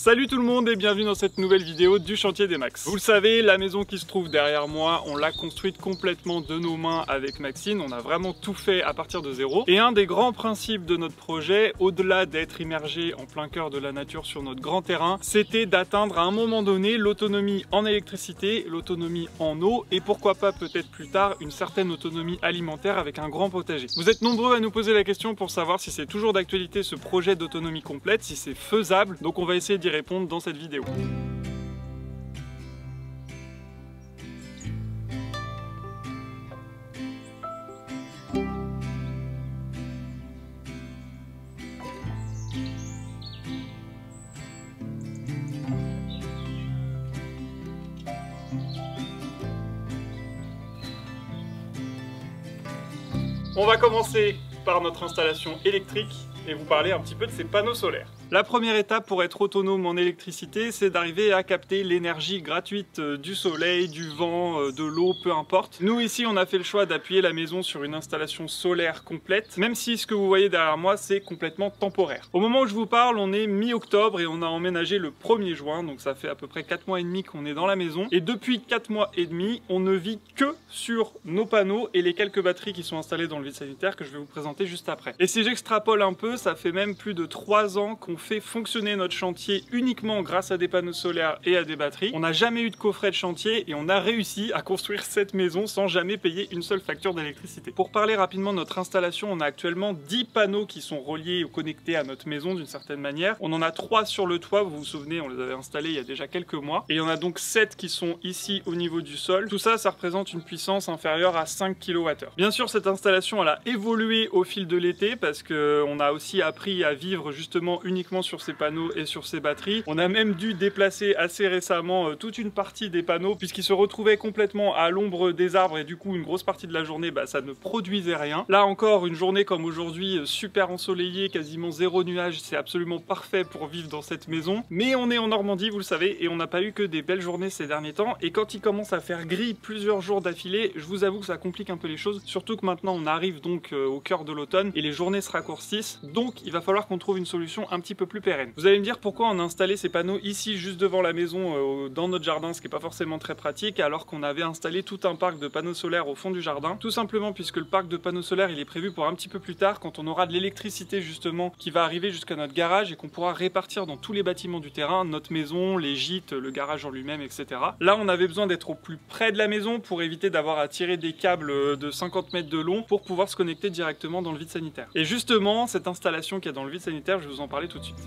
Salut tout le monde et bienvenue dans cette nouvelle vidéo du chantier des Max. Vous le savez, la maison qui se trouve derrière moi, on l'a construite complètement de nos mains avec Maxine. On a vraiment tout fait à partir de zéro. Et un des grands principes de notre projet, au-delà d'être immergé en plein cœur de la nature sur notre grand terrain, c'était d'atteindre à un moment donné l'autonomie en électricité, l'autonomie en eau et pourquoi pas peut-être plus tard une certaine autonomie alimentaire avec un grand potager. Vous êtes nombreux à nous poser la question pour savoir si c'est toujours d'actualité ce projet d'autonomie complète, si c'est faisable, donc on va essayer d'y répondre dans cette vidéo. On va commencer par notre installation électrique et vous parler un petit peu de ces panneaux solaires. La première étape pour être autonome en électricité, c'est d'arriver à capter l'énergie gratuite du soleil, du vent, de l'eau, peu importe. Nous ici, on a fait le choix d'appuyer la maison sur une installation solaire complète, même si ce que vous voyez derrière moi, c'est complètement temporaire. Au moment où je vous parle, on est mi-octobre et on a emménagé le 1er juin, donc ça fait à peu près 4 mois et demi qu'on est dans la maison. Et depuis 4 mois et demi, on ne vit que sur nos panneaux et les quelques batteries qui sont installées dans le vide sanitaire que je vais vous présenter juste après. Et si j'extrapole un peu, ça fait même plus de 3 ans qu'on fait fonctionner notre chantier uniquement grâce à des panneaux solaires et à des batteries. On n'a jamais eu de coffret de chantier et on a réussi à construire cette maison sans jamais payer une seule facture d'électricité. Pour parler rapidement de notre installation, on a actuellement 10 panneaux qui sont reliés ou connectés à notre maison d'une certaine manière. On en a 3 sur le toit, vous vous souvenez, on les avait installés il y a déjà quelques mois. Et il y en a donc 7 qui sont ici au niveau du sol. Tout ça, ça représente une puissance inférieure à 5 kWh. Bien sûr, cette installation, elle a évolué au fil de l'été parce qu'on a aussi appris à vivre justement uniquement sur ces panneaux et sur ces batteries. On a même dû déplacer assez récemment toute une partie des panneaux puisqu'ils se retrouvaient complètement à l'ombre des arbres et du coup une grosse partie de la journée ça ne produisait rien. Là encore, une journée comme aujourd'hui, super ensoleillée, quasiment zéro nuage, c'est absolument parfait pour vivre dans cette maison. Mais on est en Normandie, vous le savez, et on n'a pas eu que des belles journées ces derniers temps. Et quand il commence à faire gris plusieurs jours d'affilée, je vous avoue que ça complique un peu les choses, surtout que maintenant on arrive donc au cœur de l'automne et les journées se raccourcissent, donc il va falloir qu'on trouve une solution un petit peu plus pérenne. Vous allez me dire pourquoi on a installé ces panneaux ici juste devant la maison dans notre jardin, ce qui n'est pas forcément très pratique, alors qu'on avait installé tout un parc de panneaux solaires au fond du jardin. Tout simplement puisque le parc de panneaux solaires il est prévu pour un petit peu plus tard, quand on aura de l'électricité justement qui va arriver jusqu'à notre garage et qu'on pourra répartir dans tous les bâtiments du terrain, notre maison, les gîtes, le garage en lui-même, etc. Là on avait besoin d'être au plus près de la maison pour éviter d'avoir à tirer des câbles de 50 mètres de long pour pouvoir se connecter directement dans le vide sanitaire. Et justement cette installation qu'il y a dans le vide sanitaire, je vais vous en parler tout de suite.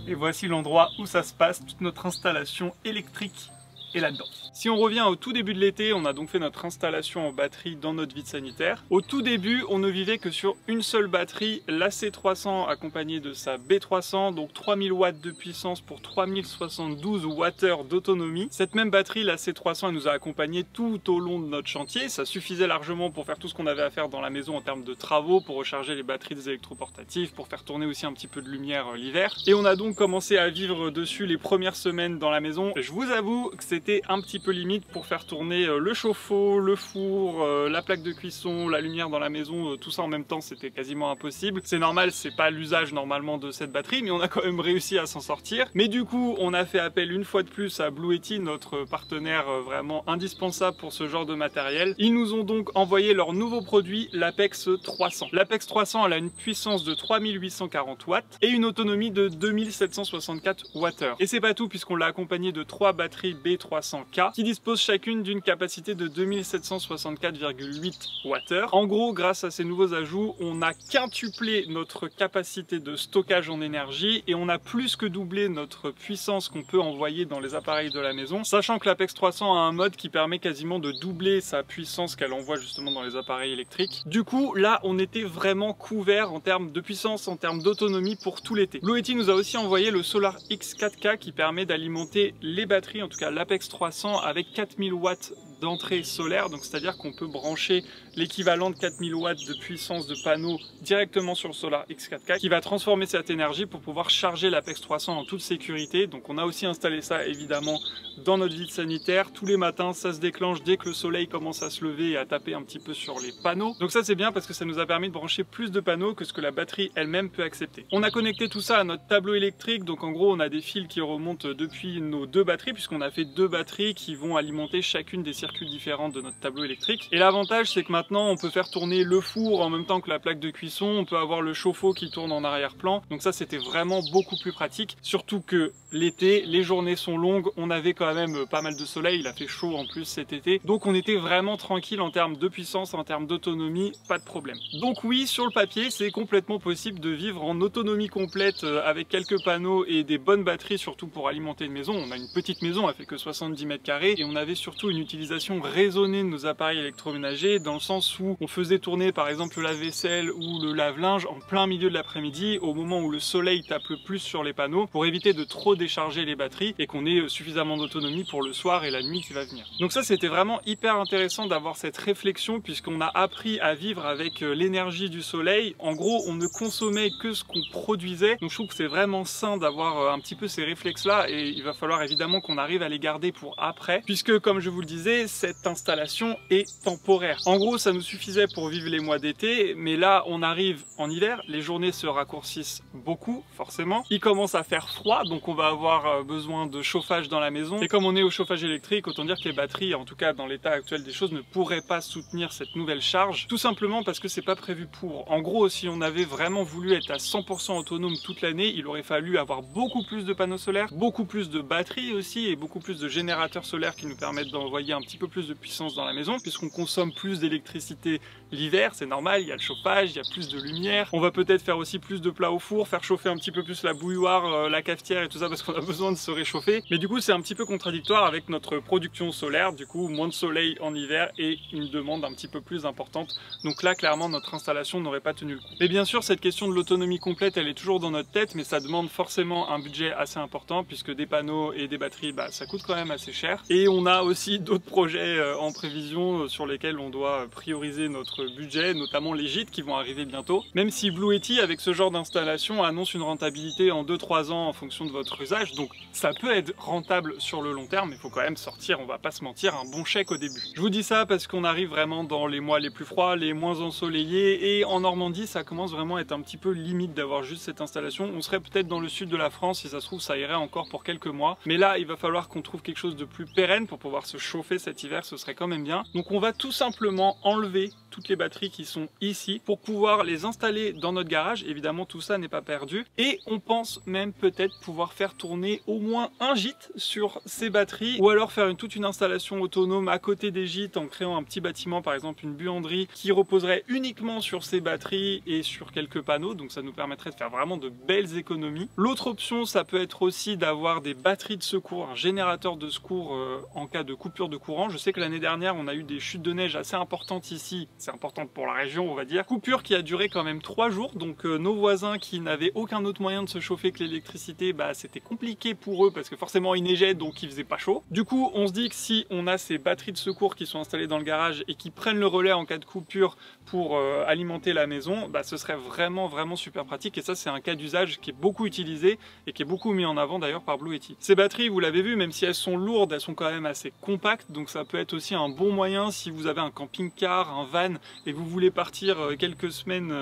Et voici l'endroit où ça se passe, toute notre installation électrique est là-dedans. Si on revient au tout début de l'été, on a donc fait notre installation en batterie dans notre vide sanitaire. Au tout début, on ne vivait que sur une seule batterie, la C300 accompagnée de sa B300, donc 3000 watts de puissance pour 3072 Wh d'autonomie. Cette même batterie, la C300, elle nous a accompagnés tout au long de notre chantier. Ça suffisait largement pour faire tout ce qu'on avait à faire dans la maison en termes de travaux, pour recharger les batteries des électroportatifs, pour faire tourner aussi un petit peu de lumière l'hiver. Et on a donc commencé à vivre dessus les premières semaines dans la maison. Je vous avoue que c'était un petit peu limite pour faire tourner le chauffe-eau, le four, la plaque de cuisson, la lumière dans la maison, tout ça en même temps c'était quasiment impossible. C'est normal, c'est pas l'usage normalement de cette batterie, mais on a quand même réussi à s'en sortir. Mais du coup, on a fait appel une fois de plus à Bluetti, notre partenaire vraiment indispensable pour ce genre de matériel. Ils nous ont donc envoyé leur nouveau produit, l'Apex 300. L'Apex 300, elle a une puissance de 3840 watts et une autonomie de 2764 Wh. Et c'est pas tout puisqu'on l'a accompagné de 3 batteries B300K qui disposent chacune d'une capacité de 2764,8 Wh. En gros, grâce à ces nouveaux ajouts, on a quintuplé notre capacité de stockage en énergie et on a plus que doublé notre puissance qu'on peut envoyer dans les appareils de la maison, sachant que l'Apex 300 a un mode qui permet quasiment de doubler sa puissance qu'elle envoie justement dans les appareils électriques. Du coup, là, on était vraiment couvert en termes de puissance, en termes d'autonomie pour tout l'été. Bluetti nous a aussi envoyé le Solar X 4K qui permet d'alimenter les batteries, en tout cas l'Apex 300, avec 4000 watts d'entrée solaire, donc c'est-à-dire qu'on peut brancher l'équivalent de 4000 watts de puissance de panneau directement sur le Solar X4K qui va transformer cette énergie pour pouvoir charger l'Apex 300 en toute sécurité. Donc on a aussi installé ça évidemment dans notre vide sanitaire. Tous les matins ça se déclenche dès que le soleil commence à se lever et à taper un petit peu sur les panneaux. Donc ça c'est bien parce que ça nous a permis de brancher plus de panneaux que ce que la batterie elle-même peut accepter. On a connecté tout ça à notre tableau électrique, donc en gros on a des fils qui remontent depuis nos deux batteries puisqu'on a fait deux batteries qui vont alimenter chacune des circuits différents de notre tableau électrique. Et l'avantage c'est que maintenant on peut faire tourner le four en même temps que la plaque de cuisson, on peut avoir le chauffe-eau qui tourne en arrière-plan, donc ça c'était vraiment beaucoup plus pratique, surtout que l'été, les journées sont longues, on avait quand même pas mal de soleil, il a fait chaud en plus cet été, donc on était vraiment tranquille en termes de puissance, en termes d'autonomie, pas de problème. Donc oui, sur le papier c'est complètement possible de vivre en autonomie complète avec quelques panneaux et des bonnes batteries, surtout pour alimenter une maison. On a une petite maison, elle fait que 70 mètres carrés et on avait surtout une utilisation raisonnée de nos appareils électroménagers dans le sens où on faisait tourner par exemple le lave-vaisselle ou le lave-linge en plein milieu de l'après-midi au moment où le soleil tape le plus sur les panneaux pour éviter de trop décharger les batteries et qu'on ait suffisamment d'autonomie pour le soir et la nuit qui va venir. Donc ça c'était vraiment hyper intéressant d'avoir cette réflexion puisqu'on a appris à vivre avec l'énergie du soleil. En gros on ne consommait que ce qu'on produisait, donc je trouve que c'est vraiment sain d'avoir un petit peu ces réflexes là et il va falloir évidemment qu'on arrive à les garder pour après puisque comme je vous le disais cette installation est temporaire. En gros ça nous suffisait pour vivre les mois d'été, mais là on arrive en hiver, les journées se raccourcissent beaucoup forcément, il commence à faire froid donc on va avoir besoin de chauffage dans la maison et comme on est au chauffage électrique autant dire que les batteries en tout cas dans l'état actuel des choses ne pourraient pas soutenir cette nouvelle charge tout simplement parce que c'est pas prévu pour. En gros si on avait vraiment voulu être à 100% autonome toute l'année il aurait fallu avoir beaucoup plus de panneaux solaires, beaucoup plus de batteries aussi et beaucoup plus de générateurs solaires qui nous permettent d'envoyer un petit peu plus de puissance dans la maison puisqu'on consomme plus d'électricité l'hiver, c'est normal, il y a le chauffage, il y a plus de lumière, on va peut-être faire aussi plus de plats au four, faire chauffer un petit peu plus la bouilloire, la cafetière et tout ça parce qu'on a besoin de se réchauffer, mais du coup c'est un petit peu contradictoire avec notre production solaire, du coup moins de soleil en hiver et une demande un petit peu plus importante, donc là clairement notre installation n'aurait pas tenu le coup. Mais bien sûr cette question de l'autonomie complète elle est toujours dans notre tête, mais ça demande forcément un budget assez important puisque des panneaux et des batteries bah, ça coûte quand même assez cher et on a aussi d'autres projets en prévision sur lesquels on doit prioriser notre budget, notamment les gîtes qui vont arriver bientôt. Même si Bluetti avec ce genre d'installation annonce une rentabilité en 2-3 ans en fonction de votre usage, donc ça peut être rentable sur le long terme, mais il faut quand même sortir, on va pas se mentir, un bon chèque au début. Je vous dis ça parce qu'on arrive vraiment dans les mois les plus froids, les moins ensoleillés, et en Normandie ça commence vraiment à être un petit peu limite d'avoir juste cette installation. On serait peut-être dans le sud de la France, si ça se trouve ça irait encore pour quelques mois, mais là il va falloir qu'on trouve quelque chose de plus pérenne pour pouvoir se chauffer cet hiver, ce serait quand même bien. Donc on va tout simplement enlever toutes les batteries qui sont ici pour pouvoir les installer dans notre garage. Évidemment tout ça n'est pas perdu et on pense même peut-être pouvoir faire tourner au moins un gîte sur ces batteries ou alors faire toute une installation autonome à côté des gîtes en créant un petit bâtiment, par exemple une buanderie qui reposerait uniquement sur ces batteries et sur quelques panneaux, donc ça nous permettrait de faire vraiment de belles économies. L'autre option ça peut être aussi d'avoir des batteries de secours, un générateur de secours en cas de coupure de courant. Je sais que l'année dernière on a eu des chutes de neige assez importantes ici, c'est importante pour la région on va dire, coupure qui a duré quand même 3 jours, donc nos voisins qui n'avaient aucun autre moyen de se chauffer que l'électricité, bah c'était compliqué pour eux parce que forcément il neigeait donc il faisait pas chaud. Du coup on se dit que si on a ces batteries de secours qui sont installées dans le garage et qui prennent le relais en cas de coupure pour alimenter la maison, bah ce serait vraiment super pratique et ça c'est un cas d'usage qui est beaucoup utilisé et qui est beaucoup mis en avant d'ailleurs par Bluetti. Ces batteries vous l'avez vu, même si elles sont lourdes, elles sont quand même assez compactes, donc ça peut être aussi un bon moyen si vous avez un camping-car, un van et que vous voulez partir quelques semaines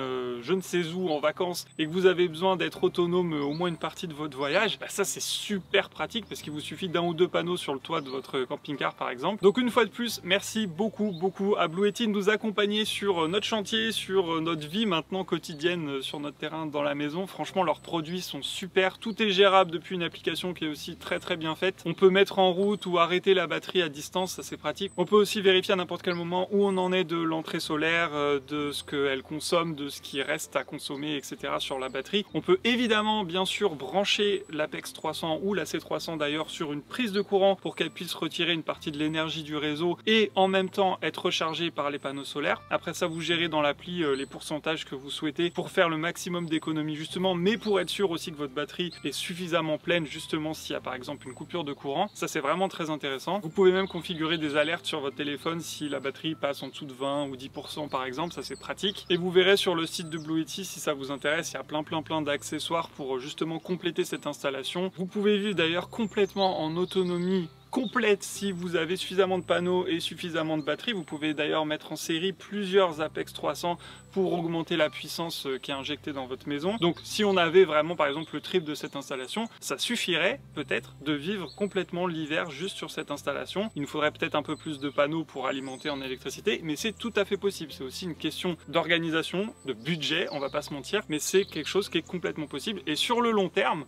je ne sais où en vacances et que vous avez besoin d'être autonome au moins une partie de votre voyage, bah ça c'est super pratique parce qu'il vous suffit d'un ou deux panneaux sur le toit de votre camping-car par exemple. Donc une fois de plus, merci beaucoup à Bluetti de nous accompagner sur notre chantier, sur notre vie maintenant quotidienne sur notre terrain dans la maison. Franchement leurs produits sont super, tout est gérable depuis une application qui est aussi très bien faite. On peut mettre en route ou arrêter la batterie à distance, ça c'est pratique. On peut aussi vérifier à n'importe quel moment où on en est de l'entrée solaire, de ce qu'elle consomme, de ce qui reste à consommer, etc. sur la batterie. On peut évidemment bien sûr brancher l'Apex 300 ou la C300 d'ailleurs sur une prise de courant pour qu'elle puisse retirer une partie de l'énergie du réseau et en même temps être rechargée par les panneaux solaires. Après ça vous gérez dans l'appli les pourcentages que vous souhaitez pour faire le maximum d'économies justement, mais pour être sûr aussi que votre batterie est suffisamment pleine justement s'il y a par exemple une coupure de courant. Ça c'est vraiment très intéressant. Vous pouvez même configurer configurer des alertes sur votre téléphone si la batterie passe en dessous de 20 ou 10% par exemple, ça c'est pratique. Et vous verrez sur le site de Blue Yeti, si ça vous intéresse, il y a plein d'accessoires pour justement compléter cette installation. Vous pouvez vivre d'ailleurs complètement en autonomie complète si vous avez suffisamment de panneaux et suffisamment de batterie. Vous pouvez d'ailleurs mettre en série plusieurs Apex 300 pour augmenter la puissance qui est injectée dans votre maison. Donc si on avait vraiment par exemple le triple de cette installation, ça suffirait peut-être de vivre complètement l'hiver juste sur cette installation. Il nous faudrait peut-être un peu plus de panneaux pour alimenter en électricité, mais c'est tout à fait possible. C'est aussi une question d'organisation, de budget, on va pas se mentir, mais c'est quelque chose qui est complètement possible. Et sur le long terme,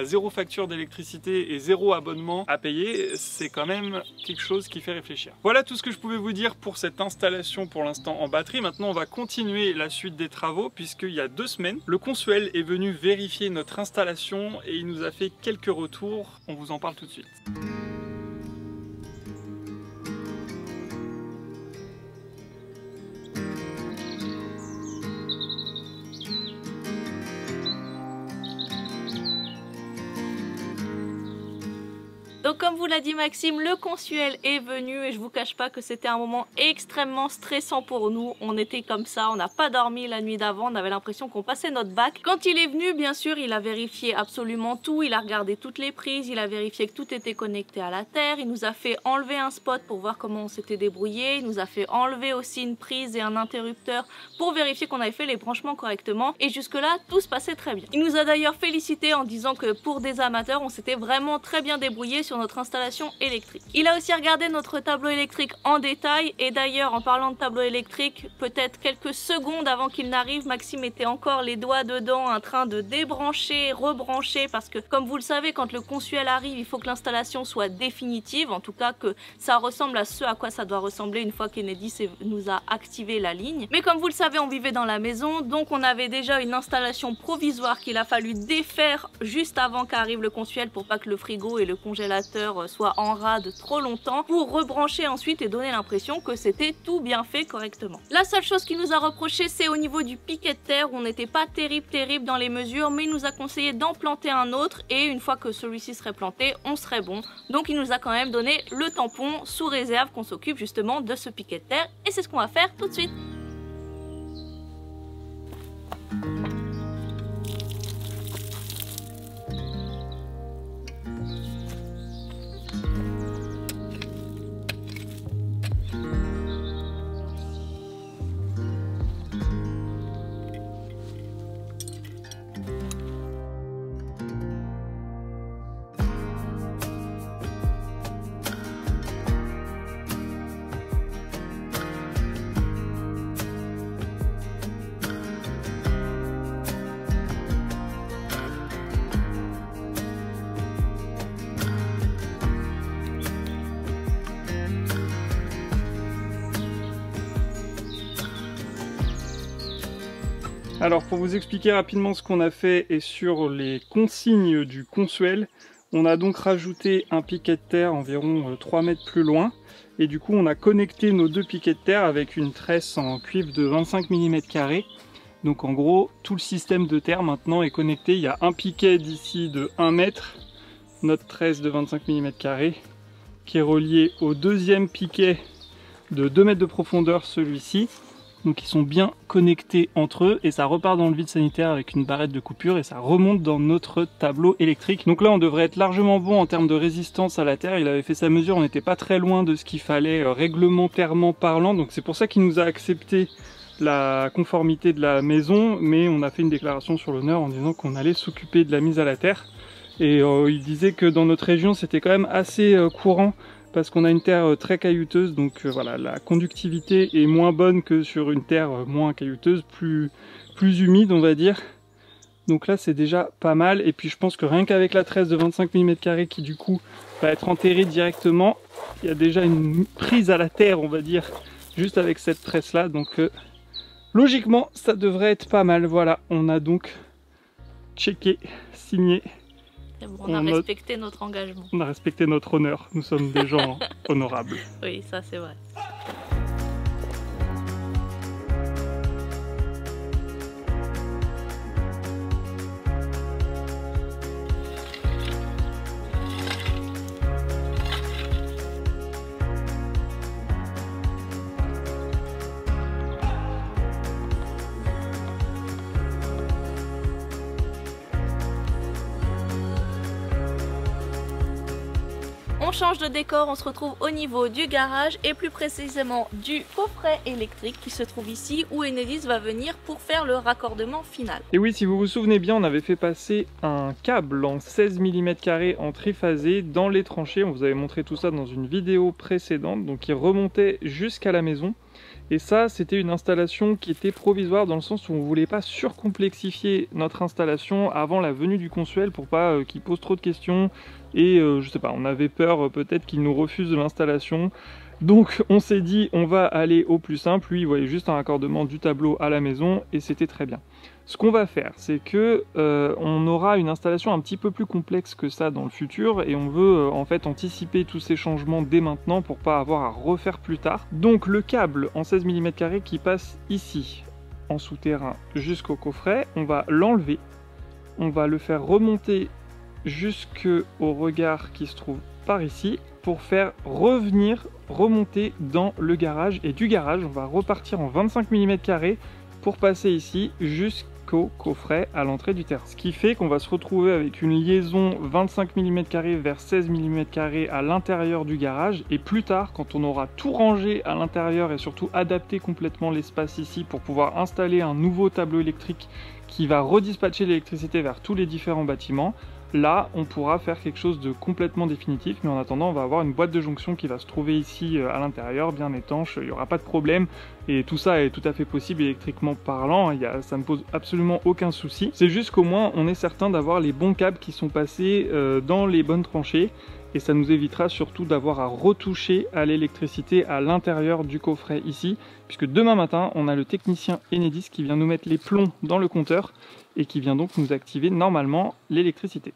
zéro facture d'électricité et zéro abonnement à payer, c'est quand même quelque chose qui fait réfléchir. Voilà tout ce que je pouvais vous dire pour cette installation pour l'instant en batterie. Maintenant on va continuer la suite des travaux puisqu'il y a 2 semaines, le Consuel est venu vérifier notre installation et il nous a fait quelques retours. On vous en parle tout de suite. Donc comme vous l'a dit Maxime, le Consuel est venu et je vous cache pas que c'était un moment extrêmement stressant pour nous. On était comme ça, on n'a pas dormi la nuit d'avant, on avait l'impression qu'on passait notre bac. Quand il est venu, bien sûr, il a vérifié absolument tout, il a regardé toutes les prises, il a vérifié que tout était connecté à la terre, il nous a fait enlever un spot pour voir comment on s'était débrouillé, il nous a fait enlever aussi une prise et un interrupteur pour vérifier qu'on avait fait les branchements correctement et jusque là tout se passait très bien. Il nous a d'ailleurs félicité en disant que pour des amateurs on s'était vraiment très bien débrouillé sur notre installation électrique. Il a aussi regardé notre tableau électrique en détail et d'ailleurs en parlant de tableau électrique, peut-être quelques secondes avant qu'il n'arrive, Maxime était encore les doigts dedans en train de débrancher, rebrancher parce que comme vous le savez quand le Consuel arrive il faut que l'installation soit définitive, en tout cas que ça ressemble à ce à quoi ça doit ressembler une fois qu'Enedis nous a activé la ligne. Mais comme vous le savez on vivait dans la maison donc on avait déjà une installation provisoire qu'il a fallu défaire juste avant qu'arrive le Consuel pour pas que le frigo et le congélateur soit en rade trop longtemps pour rebrancher ensuite et donner l'impression que c'était tout bien fait correctement. La seule chose qu'il nous a reproché c'est au niveau du piquet de terre où on n'était pas terrible dans les mesures mais il nous a conseillé d'en planter un autre et une fois que celui-ci serait planté on serait bon. Donc il nous a quand même donné le tampon sous réserve qu'on s'occupe justement de ce piquet de terre et c'est ce qu'on va faire tout de suite. Alors pour vous expliquer rapidement ce qu'on a fait et sur les consignes du Consuel, on a donc rajouté un piquet de terre environ 3 mètres plus loin et du coup on a connecté nos 2 piquets de terre avec une tresse en cuivre de 25 mm². Donc en gros tout le système de terre maintenant est connecté, il y a un piquet d'ici de 1 mètre, notre tresse de 25 mm² qui est relié au deuxième piquet de 2 mètres de profondeur, celui-ci. Donc ils sont bien connectés entre eux et ça repart dans le vide sanitaire avec une barrette de coupure et ça remonte dans notre tableau électrique. Donc là on devrait être largement bon en termes de résistance à la terre. Il avait fait sa mesure, on n'était pas très loin de ce qu'il fallait réglementairement parlant. Donc c'est pour ça qu'il nous a accepté la conformité de la maison, mais on a fait une déclaration sur l'honneur en disant qu'on allait s'occuper de la mise à la terre. Et il disait que dans notre région c'était quand même assez courant parce qu'on a une terre très caillouteuse, donc voilà, la conductivité est moins bonne que sur une terre moins caillouteuse, plus humide on va dire. Donc là c'est déjà pas mal, et puis je pense que rien qu'avec la tresse de 25 mm² qui du coup va être enterrée directement, il y a déjà une prise à la terre on va dire, juste avec cette tresse là, donc logiquement ça devrait être pas mal. Voilà, on a donc checké, signé. On a respecté notre engagement. On a respecté notre honneur. Nous sommes des gens honorables. Oui, ça c'est vrai. On change de décor, on se retrouve au niveau du garage et plus précisément du coffret électrique qui se trouve ici où Enedis va venir pour faire le raccordement final. Et oui, si vous vous souvenez bien, on avait fait passer un câble en 16 mm en triphasé dans les tranchées. On vous avait montré tout ça dans une vidéo précédente, donc il remontait jusqu'à la maison. Et ça, c'était une installation qui était provisoire dans le sens où on ne voulait pas surcomplexifier notre installation avant la venue du consuel pour pas qu'il pose trop de questions. Et je sais pas, on avait peur peut-être qu'il nous refuse de l'installation. Donc on s'est dit, on va aller au plus simple. Lui, il voyait juste un raccordement du tableau à la maison et c'était très bien. Ce qu'on va faire, c'est que on aura une installation un petit peu plus complexe que ça dans le futur et on veut en fait anticiper tous ces changements dès maintenant pour pas avoir à refaire plus tard. Donc le câble en 16 mm qui passe ici en souterrain jusqu'au coffret, on va l'enlever, on va le faire remonter jusqu'au regard qui se trouve par ici pour faire remonter dans le garage, et du garage on va repartir en 25 mm pour passer ici jusqu'au coffret à l'entrée du terrain. Ce qui fait qu'on va se retrouver avec une liaison 25 mm vers 16 mm à l'intérieur du garage, et plus tard quand on aura tout rangé à l'intérieur et surtout adapté complètement l'espace ici pour pouvoir installer un nouveau tableau électrique qui va redispatcher l'électricité vers tous les différents bâtiments, là, on pourra faire quelque chose de complètement définitif, mais en attendant, on va avoir une boîte de jonction qui va se trouver ici à l'intérieur, bien étanche, il n'y aura pas de problème, et tout ça est tout à fait possible électriquement parlant, ça ne pose absolument aucun souci. C'est juste qu'au moins, on est certain d'avoir les bons câbles qui sont passés dans les bonnes tranchées, et ça nous évitera surtout d'avoir à retoucher à l'électricité à l'intérieur du coffret ici, puisque demain matin, on a le technicien Enedis qui vient nous mettre les plombs dans le compteur, et qui vient donc nous activer normalement l'électricité.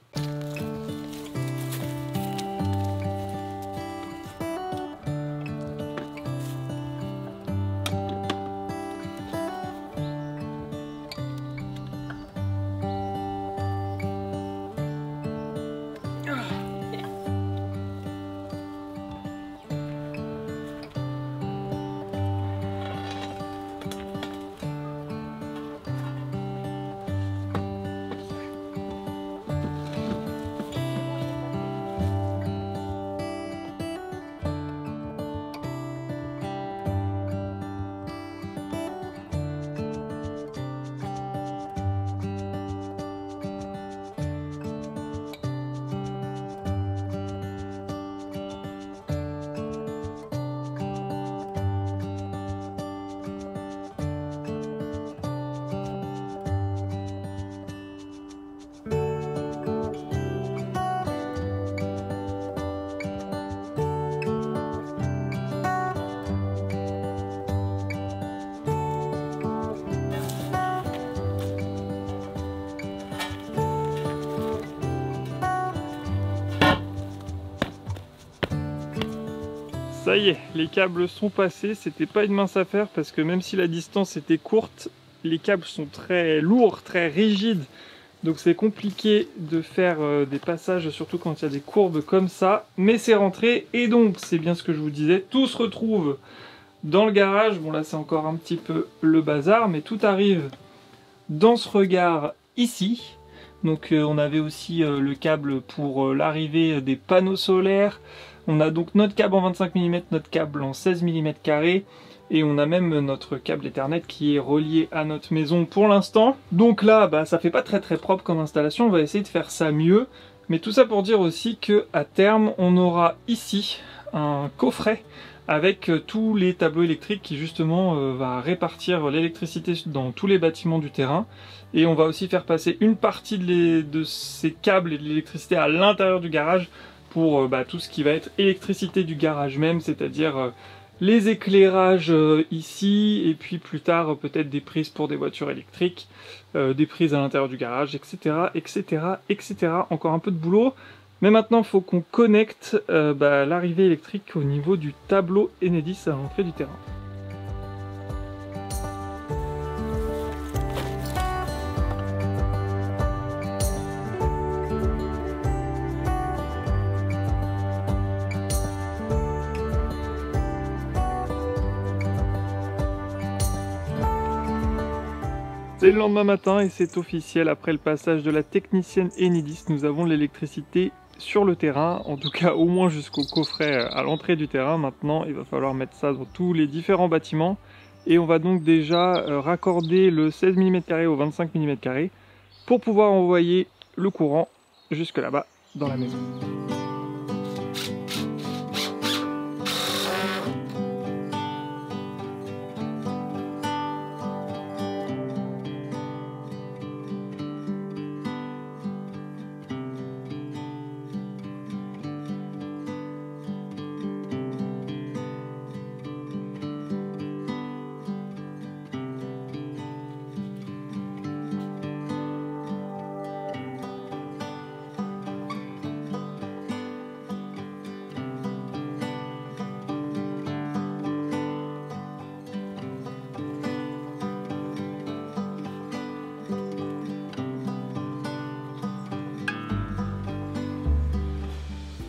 Ça y est, les câbles sont passés, c'était pas une mince affaire parce que même si la distance était courte, les câbles sont très lourds, très rigides, donc c'est compliqué de faire des passages, surtout quand il y a des courbes comme ça, mais c'est rentré, et donc c'est bien ce que je vous disais, tout se retrouve dans le garage. Bon là c'est encore un petit peu le bazar, mais tout arrive dans ce regard ici. Donc on avait aussi le câble pour l'arrivée des panneaux solaires. On a donc notre câble en 25 mm, notre câble en 16 mm et on a même notre câble Ethernet qui est relié à notre maison pour l'instant. Donc là, bah, ça fait pas très propre comme installation, on va essayer de faire ça mieux. Mais tout ça pour dire aussi que à terme, on aura ici un coffret avec tous les tableaux électriques qui justement va répartir l'électricité dans tous les bâtiments du terrain. Et on va aussi faire passer une partie de ces câbles et de l'électricité à l'intérieur du garage pour tout ce qui va être électricité du garage même, c'est-à-dire les éclairages ici, et puis plus tard peut-être des prises pour des voitures électriques, des prises à l'intérieur du garage, etc., etc., etc. Encore un peu de boulot, mais maintenant il faut qu'on connecte l'arrivée électrique au niveau du tableau Enedis à l'entrée du terrain. C'est le lendemain matin et c'est officiel, après le passage de la technicienne Enedis, nous avons l'électricité sur le terrain, en tout cas au moins jusqu'au coffret à l'entrée du terrain. Maintenant il va falloir mettre ça dans tous les différents bâtiments et on va donc déjà raccorder le 16 mm² au 25 mm² pour pouvoir envoyer le courant jusque là-bas dans la maison.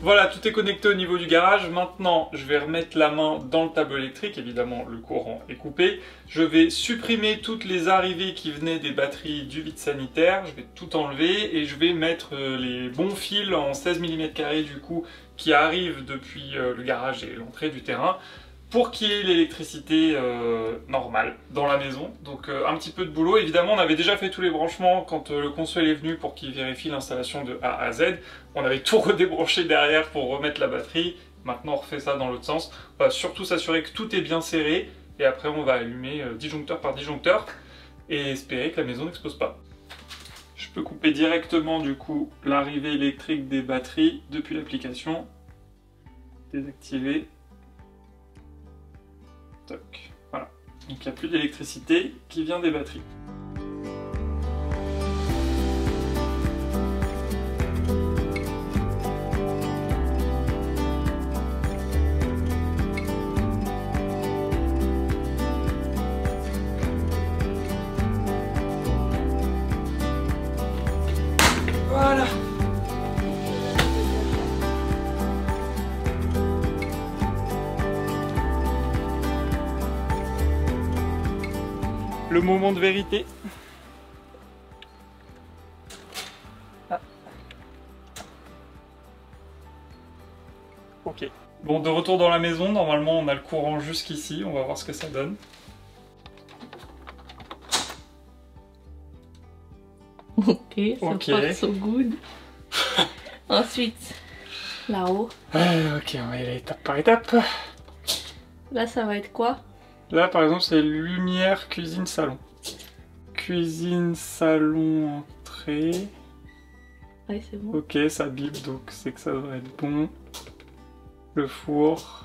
Voilà, tout est connecté au niveau du garage. Maintenant, je vais remettre la main dans le tableau électrique. Évidemment, le courant est coupé. Je vais supprimer toutes les arrivées qui venaient des batteries du vide sanitaire. Je vais tout enlever et je vais mettre les bons fils en 16 mm² du coup qui arrivent depuis le garage et l'entrée du terrain pour qu'il y ait l'électricité normale dans la maison. Donc un petit peu de boulot. Évidemment, on avait déjà fait tous les branchements quand le consul est venu pour qu'il vérifie l'installation de A à Z. On avait tout redébranché derrière pour remettre la batterie. Maintenant, on refait ça dans l'autre sens. On va surtout s'assurer que tout est bien serré. Et après, on va allumer disjoncteur par disjoncteur et espérer que la maison n'explose pas. Je peux couper directement du coup l'arrivée électrique des batteries depuis l'application. Désactiver. Toc. Voilà. Donc il n'y a plus d'électricité qui vient des batteries. Voilà. Le moment de vérité. Ah. Ok. Bon, de retour dans la maison, normalement on a le courant jusqu'ici, on va voir ce que ça donne. Ok, ça part so good. Ensuite, là-haut. Ok, on va y aller étape par étape. Là, ça va être quoi? Là, par exemple, c'est lumière, cuisine, salon. Cuisine, salon, entrée. Ouais, c'est bon. Ok, ça bip, donc c'est que ça devrait être bon. Le four.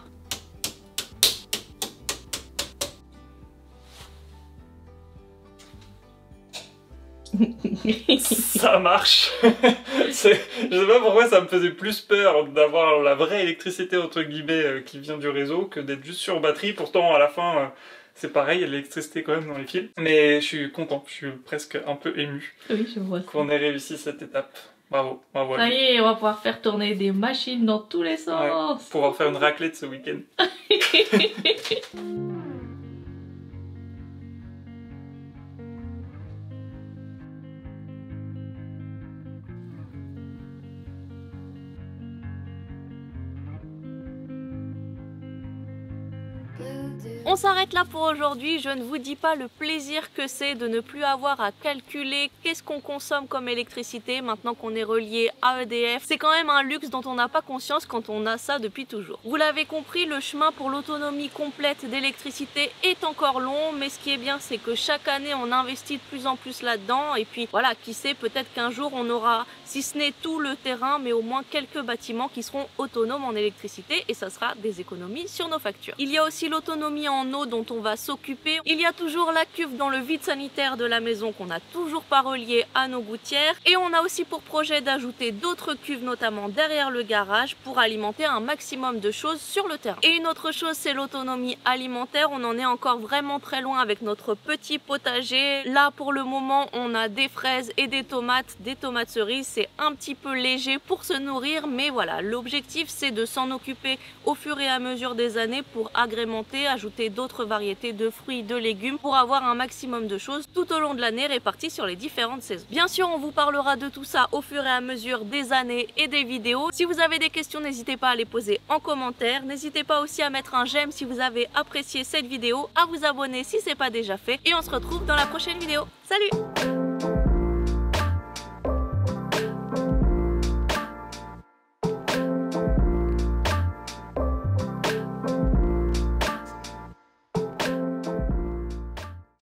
Ça marche. Je sais pas pourquoi ça me faisait plus peur d'avoir la vraie électricité entre guillemets qui vient du réseau que d'être juste sur batterie. Pourtant à la fin c'est pareil, il y a de l'électricité quand même dans les fils. Mais je suis content, je suis presque un peu ému Oui, je vois ça. qu'on ait réussi cette étape. Bravo, bravo. Ça y est, on va pouvoir faire tourner des machines dans tous les sens. Ouais, pouvoir faire une raclette ce week-end. On s'arrête là pour aujourd'hui. Je ne vous dis pas le plaisir que c'est de ne plus avoir à calculer qu'est-ce qu'on consomme comme électricité maintenant qu'on est relié à EDF. C'est quand même un luxe dont on n'a pas conscience quand on a ça depuis toujours. Vous l'avez compris, le chemin pour l'autonomie complète d'électricité est encore long, mais ce qui est bien, c'est que chaque année on investit de plus en plus là-dedans. Et puis voilà, qui sait, peut-être qu'un jour on aura, si ce n'est tout le terrain, mais au moins quelques bâtiments qui seront autonomes en électricité, et ça sera des économies sur nos factures. Il y a aussi l'autonomie en eau dont on va s'occuper. Il y a toujours la cuve dans le vide sanitaire de la maison qu'on n'a toujours pas reliée à nos gouttières. Et on a aussi pour projet d'ajouter d'autres cuves, notamment derrière le garage, pour alimenter un maximum de choses sur le terrain. Et une autre chose, c'est l'autonomie alimentaire. On en est encore vraiment très loin avec notre petit potager. Là, pour le moment, on a des fraises et des tomates cerises. C'est un petit peu léger pour se nourrir, mais voilà, l'objectif, c'est de s'en occuper au fur et à mesure des années pour agrémenter, ajouter d'autres variétés de fruits, de légumes pour avoir un maximum de choses tout au long de l'année réparties sur les différentes saisons. Bien sûr, on vous parlera de tout ça au fur et à mesure des années et des vidéos. Si vous avez des questions, n'hésitez pas à les poser en commentaire. N'hésitez pas aussi à mettre un j'aime si vous avez apprécié cette vidéo, à vous abonner si c'est pas déjà fait et on se retrouve dans la prochaine vidéo. Salut!